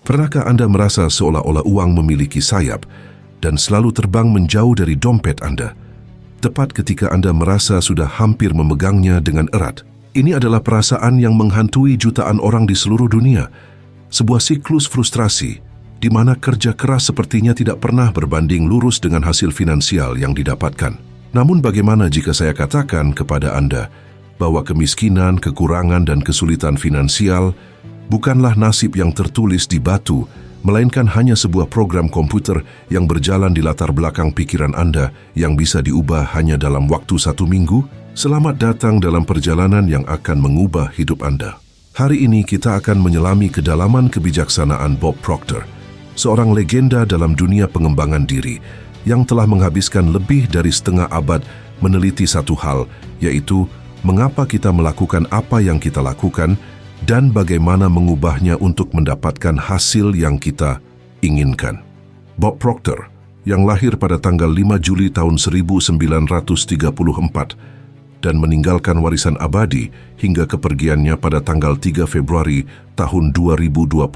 Pernahkah Anda merasa seolah-olah uang memiliki sayap dan selalu terbang menjauh dari dompet Anda? Tepat ketika Anda merasa sudah hampir memegangnya dengan erat. Ini adalah perasaan yang menghantui jutaan orang di seluruh dunia. Sebuah siklus frustrasi di mana kerja keras sepertinya tidak pernah berbanding lurus dengan hasil finansial yang didapatkan. Namun bagaimana jika saya katakan kepada Anda bahwa kemiskinan, kekurangan, dan kesulitan finansial bukanlah nasib yang tertulis di batu, melainkan hanya sebuah program komputer yang berjalan di latar belakang pikiran Anda yang bisa diubah hanya dalam waktu 1 minggu? Selamat datang dalam perjalanan yang akan mengubah hidup Anda. Hari ini kita akan menyelami kedalaman kebijaksanaan Bob Proctor, seorang legenda dalam dunia pengembangan diri yang telah menghabiskan lebih dari setengah abad meneliti satu hal, yaitu mengapa kita melakukan apa yang kita lakukan dan bagaimana mengubahnya untuk mendapatkan hasil yang kita inginkan. Bob Proctor, yang lahir pada tanggal 5 Juli tahun 1934 dan meninggalkan warisan abadi hingga kepergiannya pada tanggal 3 Februari tahun 2022,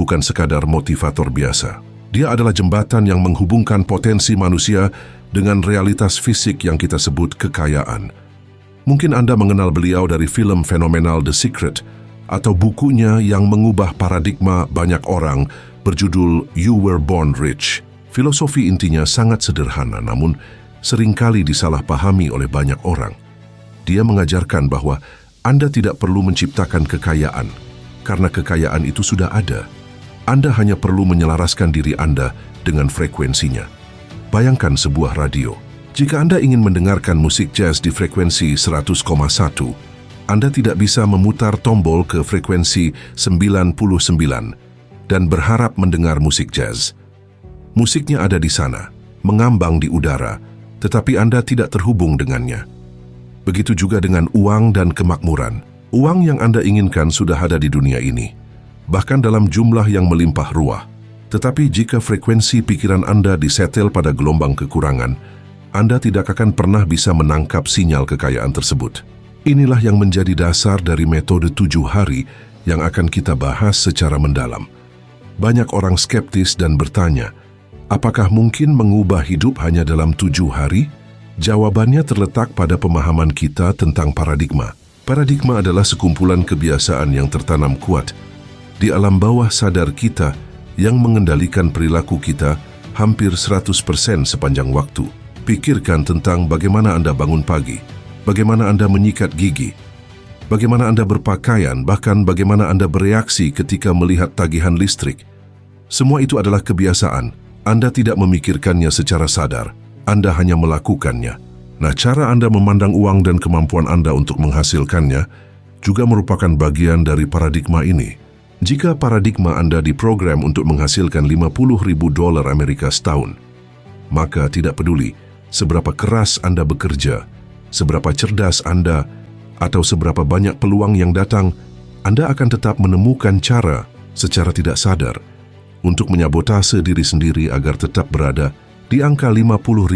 bukan sekadar motivator biasa. Dia adalah jembatan yang menghubungkan potensi manusia dengan realitas fisik yang kita sebut kekayaan. Mungkin Anda mengenal beliau dari film fenomenal The Secret atau bukunya yang mengubah paradigma banyak orang berjudul You Were Born Rich. Filosofi intinya sangat sederhana namun seringkali disalahpahami oleh banyak orang. Dia mengajarkan bahwa Anda tidak perlu menciptakan kekayaan karena kekayaan itu sudah ada. Anda hanya perlu menyelaraskan diri Anda dengan frekuensinya. Bayangkan sebuah radio. Jika Anda ingin mendengarkan musik jazz di frekuensi 100,1, Anda tidak bisa memutar tombol ke frekuensi 99 dan berharap mendengar musik jazz. Musiknya ada di sana, mengambang di udara, tetapi Anda tidak terhubung dengannya. Begitu juga dengan uang dan kemakmuran. Uang yang Anda inginkan sudah ada di dunia ini, bahkan dalam jumlah yang melimpah ruah. Tetapi jika frekuensi pikiran Anda disetel pada gelombang kekurangan, Anda tidak akan pernah bisa menangkap sinyal kekayaan tersebut. Inilah yang menjadi dasar dari metode 7 hari yang akan kita bahas secara mendalam. Banyak orang skeptis dan bertanya, apakah mungkin mengubah hidup hanya dalam 7 hari? Jawabannya terletak pada pemahaman kita tentang paradigma. Paradigma adalah sekumpulan kebiasaan yang tertanam kuat di alam bawah sadar kita yang mengendalikan perilaku kita hampir 100% sepanjang waktu. Pikirkan tentang bagaimana Anda bangun pagi, bagaimana Anda menyikat gigi, bagaimana Anda berpakaian, bahkan bagaimana Anda bereaksi ketika melihat tagihan listrik. Semua itu adalah kebiasaan. Anda tidak memikirkannya secara sadar, Anda hanya melakukannya. Nah, cara Anda memandang uang dan kemampuan Anda untuk menghasilkannya juga merupakan bagian dari paradigma ini. Jika paradigma Anda diprogram untuk menghasilkan $50.000 Amerika setahun, maka tidak peduli seberapa keras Anda bekerja, seberapa cerdas Anda, atau seberapa banyak peluang yang datang, Anda akan tetap menemukan cara secara tidak sadar untuk menyabotase diri sendiri agar tetap berada di angka $50.000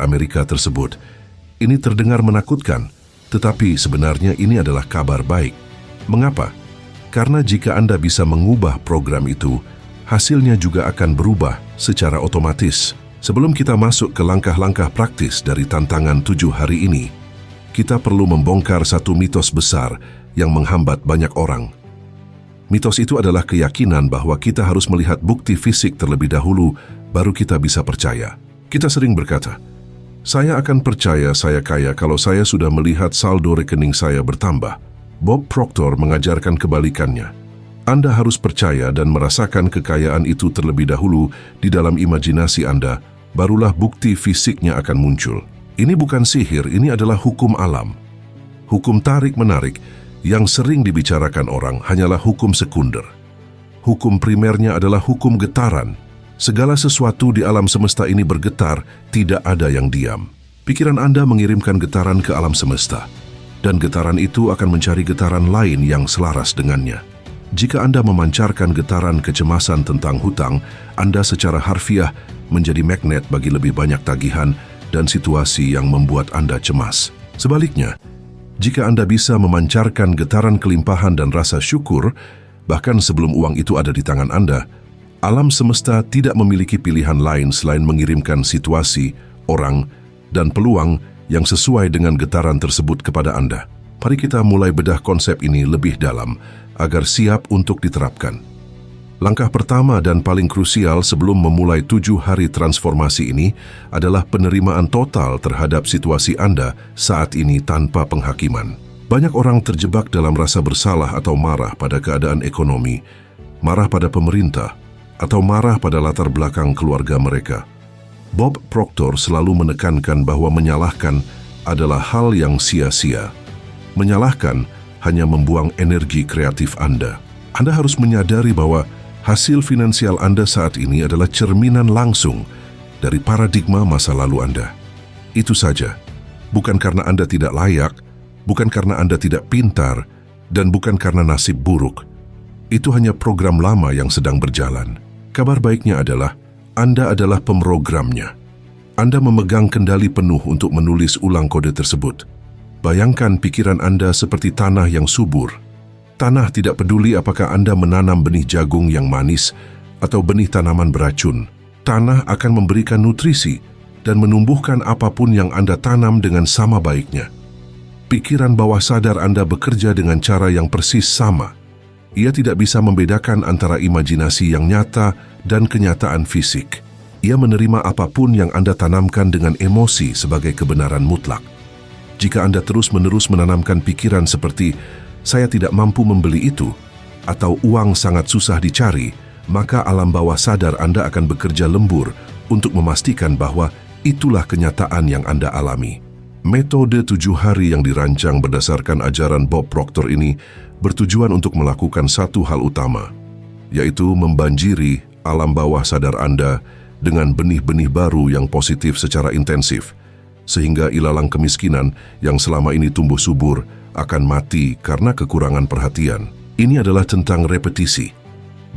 Amerika tersebut. Ini terdengar menakutkan, tetapi sebenarnya ini adalah kabar baik. Mengapa? Karena jika Anda bisa mengubah program itu, hasilnya juga akan berubah secara otomatis. Sebelum kita masuk ke langkah-langkah praktis dari tantangan 7 hari ini, kita perlu membongkar satu mitos besar yang menghambat banyak orang. Mitos itu adalah keyakinan bahwa kita harus melihat bukti fisik terlebih dahulu, baru kita bisa percaya. Kita sering berkata, saya akan percaya saya kaya kalau saya sudah melihat saldo rekening saya bertambah. Bob Proctor mengajarkan kebalikannya. Anda harus percaya dan merasakan kekayaan itu terlebih dahulu di dalam imajinasi Anda, barulah bukti fisiknya akan muncul. Ini bukan sihir, ini adalah hukum alam. Hukum tarik-menarik yang sering dibicarakan orang hanyalah hukum sekunder. Hukum primernya adalah hukum getaran. Segala sesuatu di alam semesta ini bergetar, tidak ada yang diam. Pikiran Anda mengirimkan getaran ke alam semesta, dan getaran itu akan mencari getaran lain yang selaras dengannya. Jika Anda memancarkan getaran kecemasan tentang hutang, Anda secara harfiah menjadi magnet bagi lebih banyak tagihan dan situasi yang membuat Anda cemas. Sebaliknya, jika Anda bisa memancarkan getaran kelimpahan dan rasa syukur, Bahkan sebelum uang itu ada di tangan Anda, alam semesta tidak memiliki pilihan lain selain mengirimkan situasi, orang, dan peluang yang sesuai dengan getaran tersebut kepada Anda. Mari kita mulai bedah konsep ini lebih dalam agar siap untuk diterapkan. Langkah pertama dan paling krusial sebelum memulai 7 hari transformasi ini adalah penerimaan total terhadap situasi Anda saat ini tanpa penghakiman. Banyak orang terjebak dalam rasa bersalah atau marah pada keadaan ekonomi, marah pada pemerintah, atau marah pada latar belakang keluarga mereka. Bob Proctor selalu menekankan bahwa menyalahkan adalah hal yang sia-sia. Menyalahkan hanya membuang energi kreatif Anda. Anda harus menyadari bahwa hasil finansial Anda saat ini adalah cerminan langsung dari paradigma masa lalu Anda. Itu saja. Bukan karena Anda tidak layak, bukan karena Anda tidak pintar, dan bukan karena nasib buruk. Itu hanya program lama yang sedang berjalan. Kabar baiknya adalah Anda adalah pemrogramnya. Anda memegang kendali penuh untuk menulis ulang kode tersebut. Bayangkan pikiran Anda seperti tanah yang subur. Tanah tidak peduli apakah Anda menanam benih jagung yang manis atau benih tanaman beracun. Tanah akan memberikan nutrisi dan menumbuhkan apapun yang Anda tanam dengan sama baiknya. Pikiran bawah sadar Anda bekerja dengan cara yang persis sama. Ia tidak bisa membedakan antara imajinasi yang nyata dan kenyataan fisik. Ia menerima apapun yang Anda tanamkan dengan emosi sebagai kebenaran mutlak. Jika Anda terus-menerus menanamkan pikiran seperti, "Saya tidak mampu membeli itu," atau "Uang sangat susah dicari," maka alam bawah sadar Anda akan bekerja lembur untuk memastikan bahwa itulah kenyataan yang Anda alami. Metode 7 hari yang dirancang berdasarkan ajaran Bob Proctor ini bertujuan untuk melakukan satu hal utama, yaitu membanjiri alam bawah sadar Anda dengan benih-benih baru yang positif secara intensif, sehingga ilalang kemiskinan yang selama ini tumbuh subur akan mati karena kekurangan perhatian. Ini adalah tentang repetisi.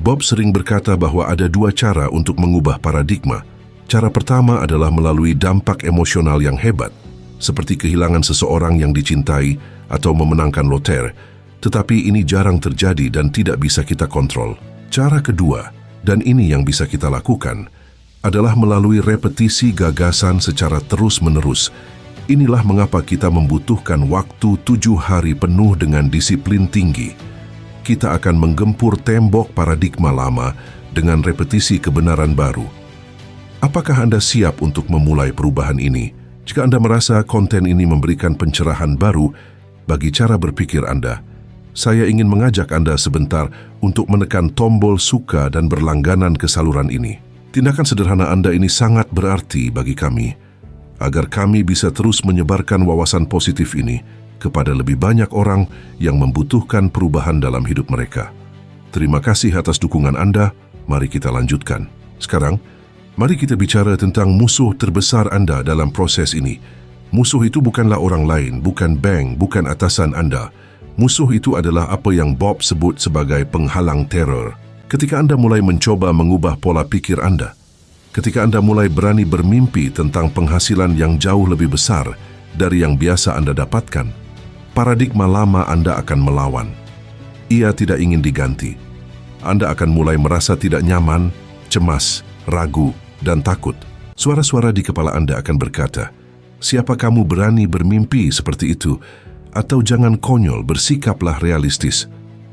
Bob sering berkata bahwa ada 2 cara untuk mengubah paradigma. Cara pertama adalah melalui dampak emosional yang hebat, seperti kehilangan seseorang yang dicintai atau memenangkan loter, tetapi ini jarang terjadi dan tidak bisa kita kontrol. Cara kedua, dan ini yang bisa kita lakukan, adalah melalui repetisi gagasan secara terus-menerus. Inilah mengapa kita membutuhkan waktu 7 hari penuh dengan disiplin tinggi. Kita akan menggempur tembok paradigma lama dengan repetisi kebenaran baru. Apakah Anda siap untuk memulai perubahan ini? Jika Anda merasa konten ini memberikan pencerahan baru bagi cara berpikir Anda, saya ingin mengajak Anda sebentar untuk menekan tombol suka dan berlangganan ke saluran ini. Tindakan sederhana Anda ini sangat berarti bagi kami, agar kami bisa terus menyebarkan wawasan positif ini kepada lebih banyak orang yang membutuhkan perubahan dalam hidup mereka. Terima kasih atas dukungan Anda. Mari kita lanjutkan. Sekarang, mari kita bicara tentang musuh terbesar Anda dalam proses ini. Musuh itu bukanlah orang lain, bukan bank, bukan atasan Anda. Musuh itu adalah apa yang Bob sebut sebagai penghalang teror. Ketika Anda mulai mencoba mengubah pola pikir Anda, ketika Anda mulai berani bermimpi tentang penghasilan yang jauh lebih besar dari yang biasa Anda dapatkan, paradigma lama Anda akan melawan. Ia tidak ingin diganti. Anda akan mulai merasa tidak nyaman, cemas, ragu, dan takut. Suara-suara di kepala Anda akan berkata, "Siapa kamu berani bermimpi seperti itu?" Atau "Jangan konyol, bersikaplah realistis."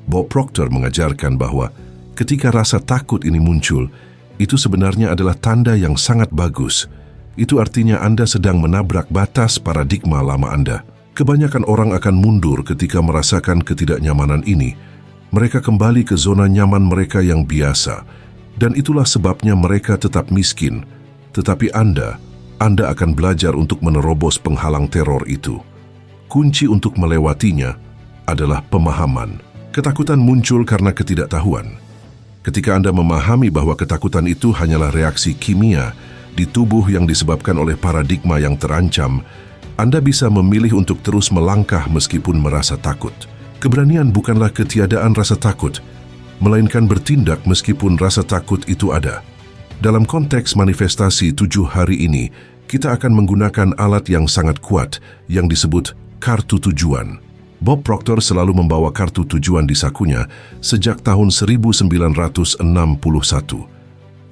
Bob Proctor mengajarkan bahwa ketika rasa takut ini muncul, itu sebenarnya adalah tanda yang sangat bagus. Itu artinya Anda sedang menabrak batas paradigma lama Anda. Kebanyakan orang akan mundur ketika merasakan ketidaknyamanan ini. Mereka kembali ke zona nyaman mereka yang biasa, dan itulah sebabnya mereka tetap miskin. Tetapi Anda akan belajar untuk menerobos penghalang teror itu. Kunci untuk melewatinya adalah pemahaman. Ketakutan muncul karena ketidaktahuan. Ketika Anda memahami bahwa ketakutan itu hanyalah reaksi kimia di tubuh yang disebabkan oleh paradigma yang terancam, Anda bisa memilih untuk terus melangkah meskipun merasa takut. Keberanian bukanlah ketiadaan rasa takut, melainkan bertindak meskipun rasa takut itu ada. Dalam konteks manifestasi 7 hari ini, kita akan menggunakan alat yang sangat kuat yang disebut kartu tujuan. Bob Proctor selalu membawa kartu tujuan di sakunya sejak tahun 1961.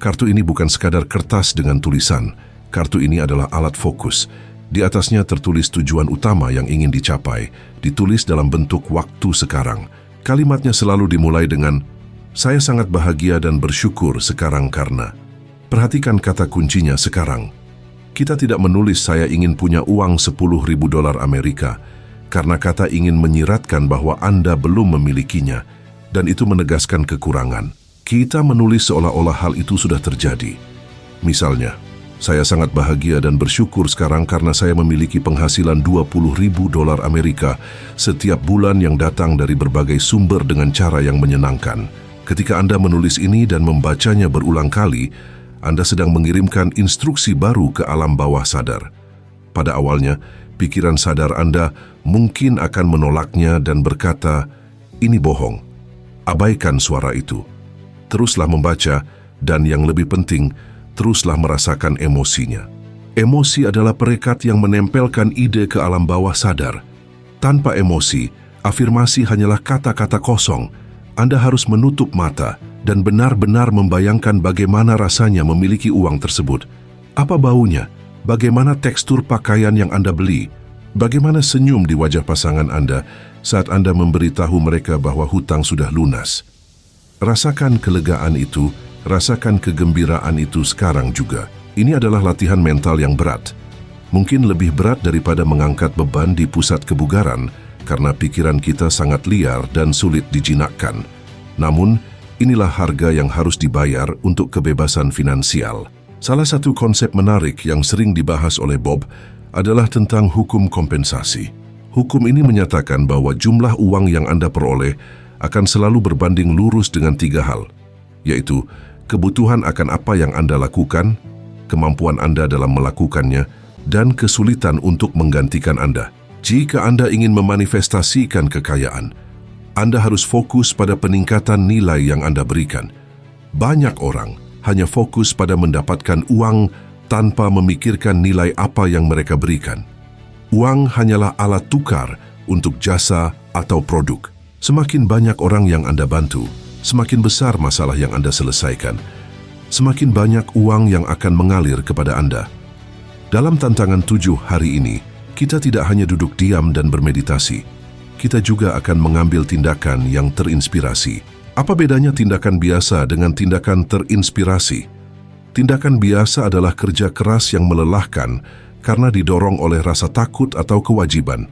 Kartu ini bukan sekadar kertas dengan tulisan. Kartu ini adalah alat fokus. Di atasnya tertulis tujuan utama yang ingin dicapai, ditulis dalam bentuk waktu sekarang. Kalimatnya selalu dimulai dengan, "Saya sangat bahagia dan bersyukur sekarang karena..." Perhatikan kata kuncinya sekarang. Kita tidak menulis saya ingin punya uang $10.000 Amerika, karena kata ingin menyiratkan bahwa Anda belum memilikinya, dan itu menegaskan kekurangan. Kita menulis seolah-olah hal itu sudah terjadi. Misalnya, saya sangat bahagia dan bersyukur sekarang karena saya memiliki penghasilan $20.000 Amerika setiap bulan yang datang dari berbagai sumber dengan cara yang menyenangkan. Ketika Anda menulis ini dan membacanya berulang kali, Anda sedang mengirimkan instruksi baru ke alam bawah sadar. Pada awalnya, pikiran sadar Anda mungkin akan menolaknya dan berkata, "Ini bohong." Abaikan suara itu. Teruslah membaca, dan yang lebih penting, teruslah merasakan emosinya. Emosi adalah perekat yang menempelkan ide ke alam bawah sadar. Tanpa emosi, afirmasi hanyalah kata-kata kosong. Anda harus menutup mata dan benar-benar membayangkan bagaimana rasanya memiliki uang tersebut. Apa baunya? Bagaimana tekstur pakaian yang Anda beli? Bagaimana senyum di wajah pasangan Anda saat Anda memberitahu mereka bahwa hutang sudah lunas? Rasakan kelegaan itu, rasakan kegembiraan itu sekarang juga. Ini adalah latihan mental yang berat. Mungkin lebih berat daripada mengangkat beban di pusat kebugaran karena pikiran kita sangat liar dan sulit dijinakkan. Namun, inilah harga yang harus dibayar untuk kebebasan finansial. Salah satu konsep menarik yang sering dibahas oleh Bob adalah tentang hukum kompensasi. Hukum ini menyatakan bahwa jumlah uang yang Anda peroleh akan selalu berbanding lurus dengan 3 hal, yaitu kebutuhan akan apa yang Anda lakukan, kemampuan Anda dalam melakukannya, dan kesulitan untuk menggantikan Anda. Jika Anda ingin memanifestasikan kekayaan, Anda harus fokus pada peningkatan nilai yang Anda berikan. Banyak orang hanya fokus pada mendapatkan uang tanpa memikirkan nilai apa yang mereka berikan. Uang hanyalah alat tukar untuk jasa atau produk. Semakin banyak orang yang Anda bantu, semakin besar masalah yang Anda selesaikan. Semakin banyak uang yang akan mengalir kepada Anda. Dalam tantangan 7 hari ini, kita tidak hanya duduk diam dan bermeditasi. Kita juga akan mengambil tindakan yang terinspirasi. Apa bedanya tindakan biasa dengan tindakan terinspirasi? Tindakan biasa adalah kerja keras yang melelahkan karena didorong oleh rasa takut atau kewajiban.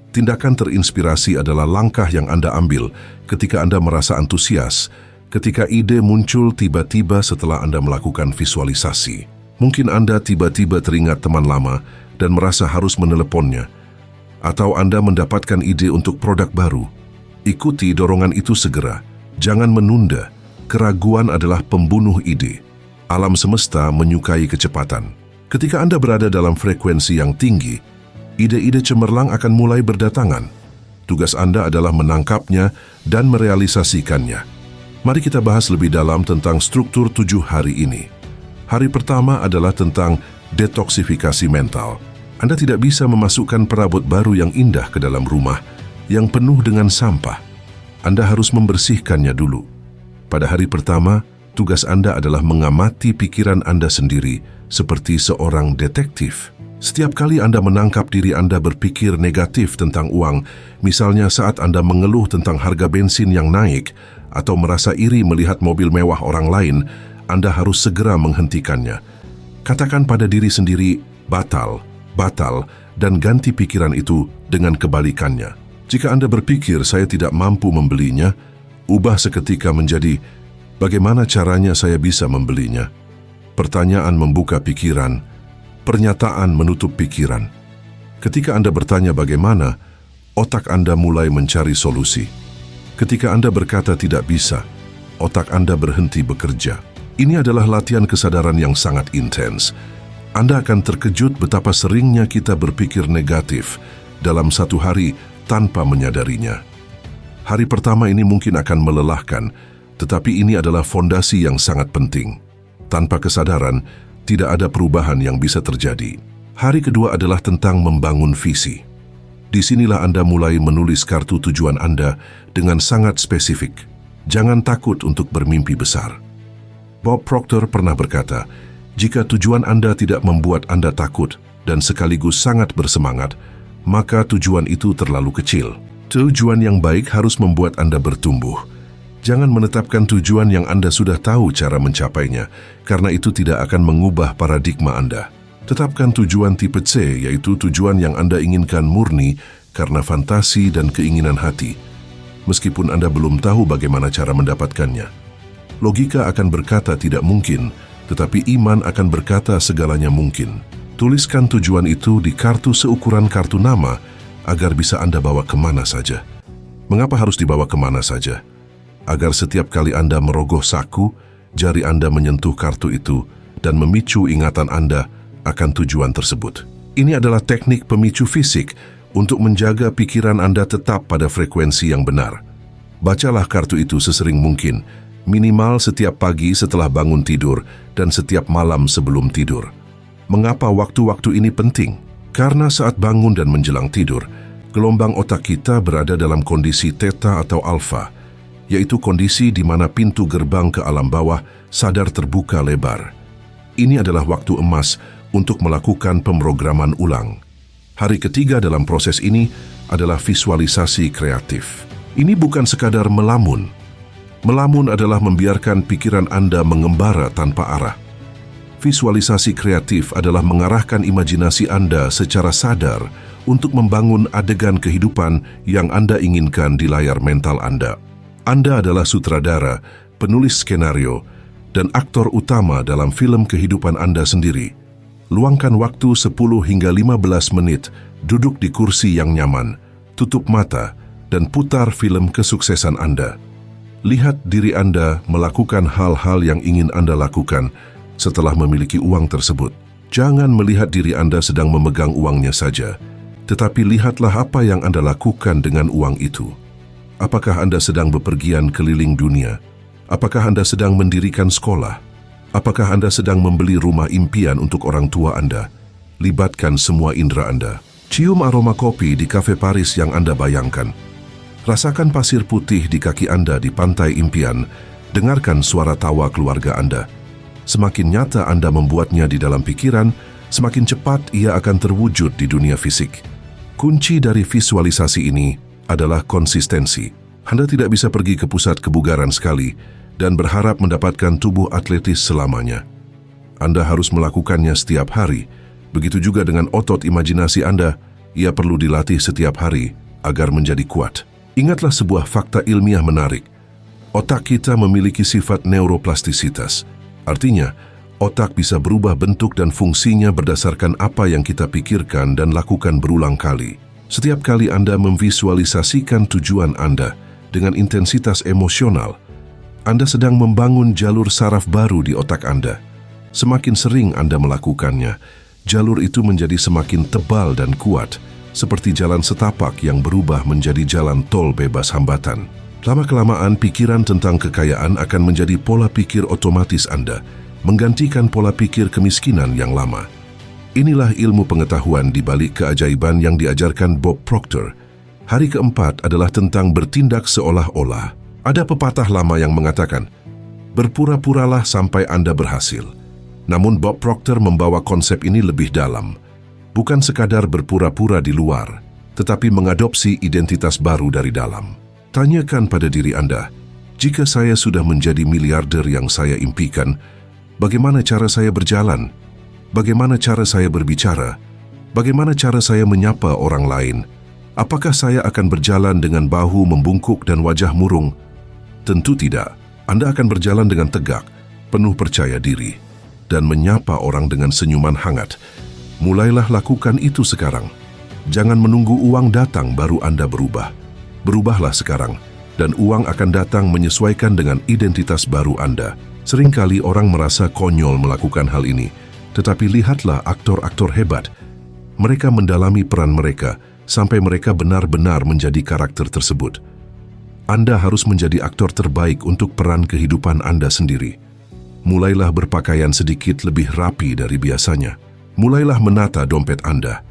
Tindakan terinspirasi adalah langkah yang Anda ambil ketika Anda merasa antusias, ketika ide muncul tiba-tiba setelah Anda melakukan visualisasi. Mungkin Anda tiba-tiba teringat teman lama dan merasa harus meneleponnya, atau Anda mendapatkan ide untuk produk baru. Ikuti dorongan itu segera. Jangan menunda. Keraguan adalah pembunuh ide. Alam semesta menyukai kecepatan. Ketika Anda berada dalam frekuensi yang tinggi, ide-ide cemerlang akan mulai berdatangan. Tugas Anda adalah menangkapnya dan merealisasikannya. Mari kita bahas lebih dalam tentang struktur 7 hari ini. Hari pertama adalah tentang detoksifikasi mental. Anda tidak bisa memasukkan perabot baru yang indah ke dalam rumah yang penuh dengan sampah. Anda harus membersihkannya dulu. Pada hari pertama, tugas Anda adalah mengamati pikiran Anda sendiri seperti seorang detektif. Setiap kali Anda menangkap diri Anda berpikir negatif tentang uang, misalnya saat Anda mengeluh tentang harga bensin yang naik atau merasa iri melihat mobil mewah orang lain, Anda harus segera menghentikannya. Katakan pada diri sendiri, batal, dan ganti pikiran itu dengan kebalikannya. Jika Anda berpikir saya tidak mampu membelinya, ubah seketika menjadi bagaimana caranya saya bisa membelinya. Pertanyaan membuka pikiran, pernyataan menutup pikiran. Ketika Anda bertanya bagaimana, otak Anda mulai mencari solusi. Ketika Anda berkata tidak bisa, otak Anda berhenti bekerja. Ini adalah latihan kesadaran yang sangat intens. Anda akan terkejut betapa seringnya kita berpikir negatif dalam satu hari tanpa menyadarinya. Hari pertama ini mungkin akan melelahkan, tetapi ini adalah fondasi yang sangat penting. Tanpa kesadaran, tidak ada perubahan yang bisa terjadi. Hari kedua adalah tentang membangun visi. Disinilah Anda mulai menulis kartu tujuan Anda dengan sangat spesifik. Jangan takut untuk bermimpi besar. Bob Proctor pernah berkata, jika tujuan Anda tidak membuat Anda takut dan sekaligus sangat bersemangat, maka tujuan itu terlalu kecil. Tujuan yang baik harus membuat Anda bertumbuh. Jangan menetapkan tujuan yang Anda sudah tahu cara mencapainya, karena itu tidak akan mengubah paradigma Anda. Tetapkan tujuan tipe C, yaitu tujuan yang Anda inginkan murni karena fantasi dan keinginan hati, meskipun Anda belum tahu bagaimana cara mendapatkannya. Logika akan berkata tidak mungkin, tetapi iman akan berkata segalanya mungkin. Tuliskan tujuan itu di kartu seukuran kartu nama, agar bisa Anda bawa kemana saja. Mengapa harus dibawa kemana saja? Agar setiap kali Anda merogoh saku, jari Anda menyentuh kartu itu dan memicu ingatan Anda akan tujuan tersebut. Ini adalah teknik pemicu fisik untuk menjaga pikiran Anda tetap pada frekuensi yang benar. Bacalah kartu itu sesering mungkin, minimal setiap pagi setelah bangun tidur dan setiap malam sebelum tidur. Mengapa waktu-waktu ini penting? Karena saat bangun dan menjelang tidur, gelombang otak kita berada dalam kondisi theta atau alfa, yaitu kondisi di mana pintu gerbang ke alam bawah sadar terbuka lebar. Ini adalah waktu emas untuk melakukan pemrograman ulang. Hari ketiga dalam proses ini adalah visualisasi kreatif. Ini bukan sekadar melamun. Melamun adalah membiarkan pikiran Anda mengembara tanpa arah. Visualisasi kreatif adalah mengarahkan imajinasi Anda secara sadar untuk membangun adegan kehidupan yang Anda inginkan di layar mental Anda. Anda adalah sutradara, penulis skenario, dan aktor utama dalam film kehidupan Anda sendiri. Luangkan waktu 10 hingga 15 menit, duduk di kursi yang nyaman, tutup mata, dan putar film kesuksesan Anda. Lihat diri Anda melakukan hal-hal yang ingin Anda lakukan setelah memiliki uang tersebut. Jangan melihat diri Anda sedang memegang uangnya saja, tetapi lihatlah apa yang Anda lakukan dengan uang itu. Apakah Anda sedang bepergian keliling dunia? Apakah Anda sedang mendirikan sekolah? Apakah Anda sedang membeli rumah impian untuk orang tua Anda? Libatkan semua indera Anda. Cium aroma kopi di kafe Paris yang Anda bayangkan. Rasakan pasir putih di kaki Anda di pantai impian. Dengarkan suara tawa keluarga Anda. Semakin nyata Anda membuatnya di dalam pikiran, semakin cepat ia akan terwujud di dunia fisik. Kunci dari visualisasi ini adalah konsistensi. Anda tidak bisa pergi ke pusat kebugaran sekali dan berharap mendapatkan tubuh atletis selamanya. Anda harus melakukannya setiap hari. Begitu juga dengan otot imajinasi Anda, ia perlu dilatih setiap hari agar menjadi kuat. Ingatlah sebuah fakta ilmiah menarik. Otak kita memiliki sifat neuroplastisitas. Artinya, otak bisa berubah bentuk dan fungsinya berdasarkan apa yang kita pikirkan dan lakukan berulang kali. Setiap kali Anda memvisualisasikan tujuan Anda dengan intensitas emosional, Anda sedang membangun jalur saraf baru di otak Anda. Semakin sering Anda melakukannya, jalur itu menjadi semakin tebal dan kuat, seperti jalan setapak yang berubah menjadi jalan tol bebas hambatan. Lama-kelamaan, pikiran tentang kekayaan akan menjadi pola pikir otomatis Anda, menggantikan pola pikir kemiskinan yang lama. Inilah ilmu pengetahuan di balik keajaiban yang diajarkan Bob Proctor. Hari keempat adalah tentang bertindak seolah-olah. Ada pepatah lama yang mengatakan, berpura-puralah sampai Anda berhasil. Namun Bob Proctor membawa konsep ini lebih dalam. Bukan sekadar berpura-pura di luar, tetapi mengadopsi identitas baru dari dalam. Tanyakan pada diri Anda, jika saya sudah menjadi miliarder yang saya impikan, bagaimana cara saya berjalan? Bagaimana cara saya berbicara? Bagaimana cara saya menyapa orang lain? Apakah saya akan berjalan dengan bahu membungkuk dan wajah murung? Tentu tidak. Anda akan berjalan dengan tegak, penuh percaya diri, dan menyapa orang dengan senyuman hangat. Mulailah lakukan itu sekarang. Jangan menunggu uang datang baru Anda berubah. Berubahlah sekarang, dan uang akan datang menyesuaikan dengan identitas baru Anda. Seringkali orang merasa konyol melakukan hal ini, tetapi lihatlah aktor-aktor hebat. Mereka mendalami peran mereka sampai mereka benar-benar menjadi karakter tersebut. Anda harus menjadi aktor terbaik untuk peran kehidupan Anda sendiri. Mulailah berpakaian sedikit lebih rapi dari biasanya. Mulailah menata dompet Anda.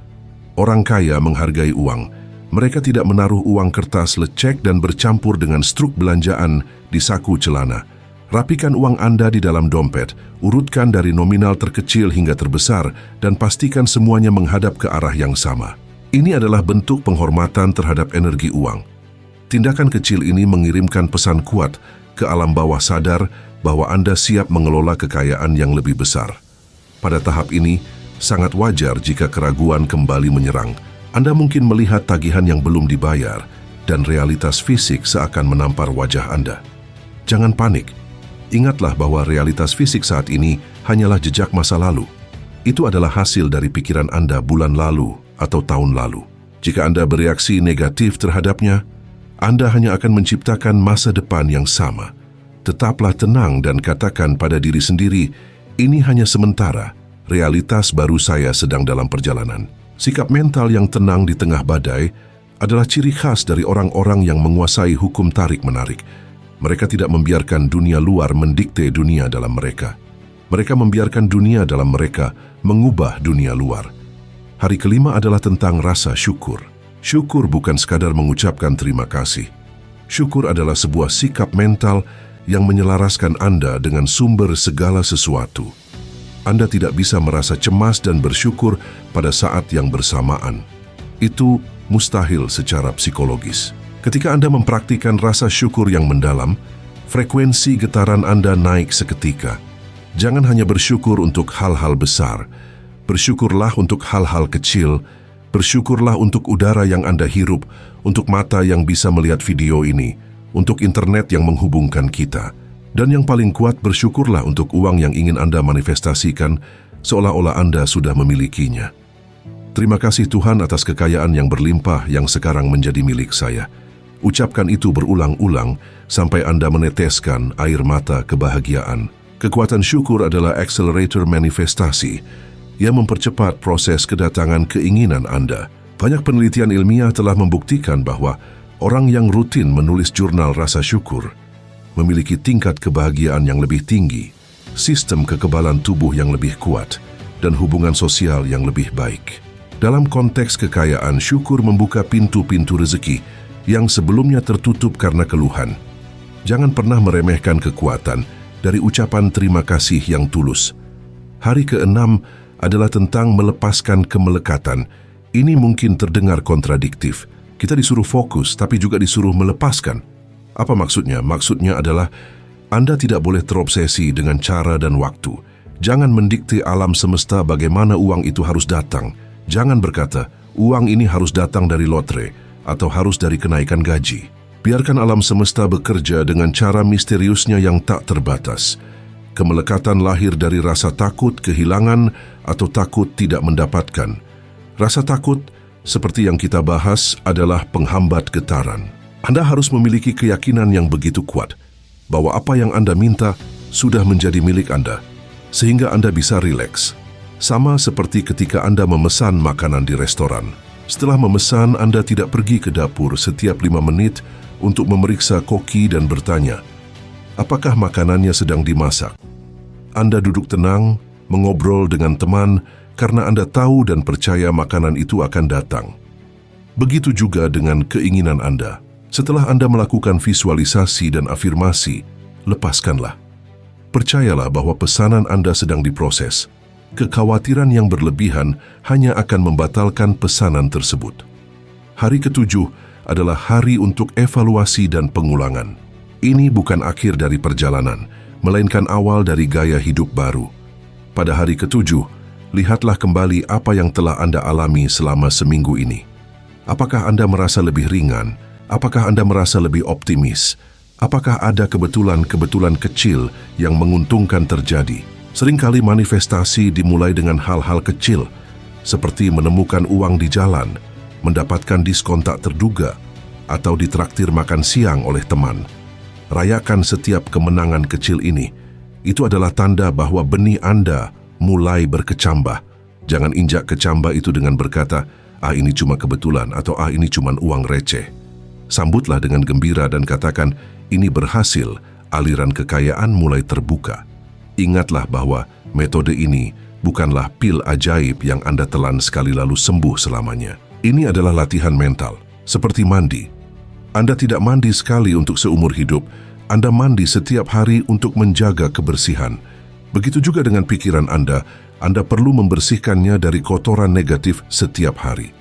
Orang kaya menghargai uang, Mereka tidak menaruh uang kertas lecek dan bercampur dengan struk belanjaan di saku celana. Rapikan uang Anda di dalam dompet, urutkan dari nominal terkecil hingga terbesar, dan pastikan semuanya menghadap ke arah yang sama. Ini adalah bentuk penghormatan terhadap energi uang. Tindakan kecil ini mengirimkan pesan kuat ke alam bawah sadar bahwa Anda siap mengelola kekayaan yang lebih besar. Pada tahap ini, sangat wajar jika keraguan kembali menyerang. Anda mungkin melihat tagihan yang belum dibayar dan realitas fisik seakan menampar wajah Anda. Jangan panik. Ingatlah bahwa realitas fisik saat ini hanyalah jejak masa lalu. Itu adalah hasil dari pikiran Anda bulan lalu atau tahun lalu. Jika Anda bereaksi negatif terhadapnya, Anda hanya akan menciptakan masa depan yang sama. Tetaplah tenang dan katakan pada diri sendiri, ini hanya sementara, realitas baru saya sedang dalam perjalanan. Sikap mental yang tenang di tengah badai adalah ciri khas dari orang-orang yang menguasai hukum tarik-menarik. Mereka tidak membiarkan dunia luar mendikte dunia dalam mereka. Mereka membiarkan dunia dalam mereka mengubah dunia luar. Hari kelima adalah tentang rasa syukur. Syukur bukan sekadar mengucapkan terima kasih. Syukur adalah sebuah sikap mental yang menyelaraskan Anda dengan sumber segala sesuatu. Anda tidak bisa merasa cemas dan bersyukur pada saat yang bersamaan. Itu mustahil secara psikologis. Ketika Anda mempraktikkan rasa syukur yang mendalam, frekuensi getaran Anda naik seketika. Jangan hanya bersyukur untuk hal-hal besar. Bersyukurlah untuk hal-hal kecil. Bersyukurlah untuk udara yang Anda hirup, untuk mata yang bisa melihat video ini, untuk internet yang menghubungkan kita. Dan yang paling kuat, bersyukurlah untuk uang yang ingin Anda manifestasikan, seolah-olah Anda sudah memilikinya. Terima kasih Tuhan atas kekayaan yang berlimpah yang sekarang menjadi milik saya. Ucapkan itu berulang-ulang sampai Anda meneteskan air mata kebahagiaan. Kekuatan syukur adalah accelerator manifestasi yang mempercepat proses kedatangan keinginan Anda. Banyak penelitian ilmiah telah membuktikan bahwa orang yang rutin menulis jurnal rasa syukur memiliki tingkat kebahagiaan yang lebih tinggi, sistem kekebalan tubuh yang lebih kuat, dan hubungan sosial yang lebih baik. Dalam konteks kekayaan, syukur membuka pintu-pintu rezeki yang sebelumnya tertutup karena keluhan. Jangan pernah meremehkan kekuatan dari ucapan terima kasih yang tulus. Hari ke-6 adalah tentang melepaskan kemelekatan. Ini mungkin terdengar kontradiktif. Kita disuruh fokus, tapi juga disuruh melepaskan. Apa maksudnya? Maksudnya adalah Anda tidak boleh terobsesi dengan cara dan waktu. Jangan mendikte alam semesta bagaimana uang itu harus datang. Jangan berkata, uang ini harus datang dari lotre atau harus dari kenaikan gaji. Biarkan alam semesta bekerja dengan cara misteriusnya yang tak terbatas. Kemelekatan lahir dari rasa takut kehilangan atau takut tidak mendapatkan. Rasa takut, seperti yang kita bahas, adalah penghambat getaran. Anda harus memiliki keyakinan yang begitu kuat bahwa apa yang Anda minta sudah menjadi milik Anda, sehingga Anda bisa rileks. Sama seperti ketika Anda memesan makanan di restoran. Setelah memesan, Anda tidak pergi ke dapur setiap 5 menit untuk memeriksa koki dan bertanya, apakah makanannya sedang dimasak? Anda duduk tenang, mengobrol dengan teman, karena Anda tahu dan percaya makanan itu akan datang. Begitu juga dengan keinginan Anda. Setelah Anda melakukan visualisasi dan afirmasi, lepaskanlah. Percayalah bahwa pesanan Anda sedang diproses. Kekhawatiran yang berlebihan hanya akan membatalkan pesanan tersebut. Hari ke-7 adalah hari untuk evaluasi dan pengulangan. Ini bukan akhir dari perjalanan, melainkan awal dari gaya hidup baru. Pada hari ke-7, lihatlah kembali apa yang telah Anda alami selama seminggu ini. Apakah Anda merasa lebih ringan? Apakah Anda merasa lebih optimis? Apakah ada kebetulan-kebetulan kecil yang menguntungkan terjadi? Seringkali manifestasi dimulai dengan hal-hal kecil, seperti menemukan uang di jalan, mendapatkan diskon tak terduga, atau ditraktir makan siang oleh teman. Rayakan setiap kemenangan kecil ini. Itu adalah tanda bahwa benih Anda mulai berkecambah. Jangan injak kecambah itu dengan berkata, ini cuma kebetulan, atau ini cuma uang receh. Sambutlah dengan gembira dan katakan, ini berhasil, aliran kekayaan mulai terbuka. Ingatlah bahwa metode ini bukanlah pil ajaib yang Anda telan sekali lalu sembuh selamanya. Ini adalah latihan mental. Seperti mandi. Anda tidak mandi sekali untuk seumur hidup, Anda mandi setiap hari untuk menjaga kebersihan. Begitu juga dengan pikiran Anda perlu membersihkannya dari kotoran negatif setiap hari.